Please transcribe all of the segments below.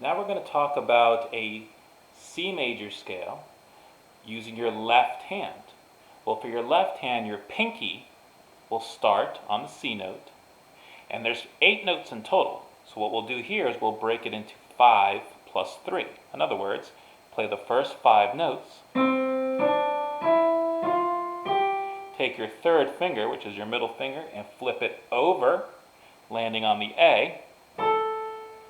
Now we're going to talk about a C major scale using your left hand. Well, for your left hand, your pinky will start on the C note, and there's 8 notes in total. So what we'll do here is we'll break it into 5 plus 3. In other words, play the first 5 notes, take your third finger, which is your middle finger, and flip it over, landing on the A,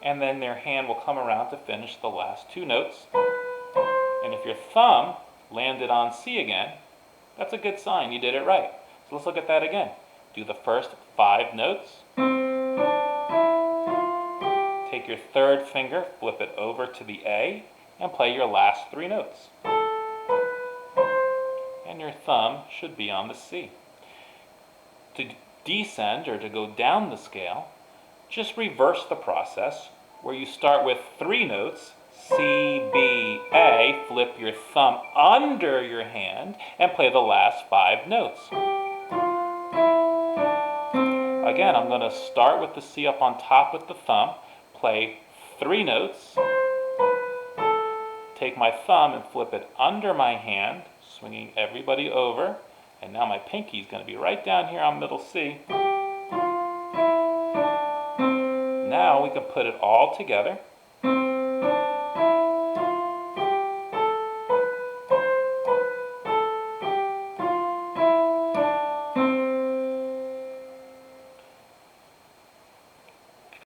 and then your hand will come around to finish the last 2 notes. And if your thumb landed on C again, that's a good sign, you did it right. So let's look at that again. Do the first 5 notes, take your third finger, flip it over to the A, and play your last 3 notes. And your thumb should be on the C. To descend, or to go down the scale, just reverse the process, where you start with 3 notes, C, B, A, flip your thumb under your hand, and play the last 5 notes. Again, I'm going to start with the C up on top with the thumb, play 3 notes, take my thumb and flip it under my hand, swinging everybody over, and now my pinky is going to be right down here on middle C. Now we can put it all together.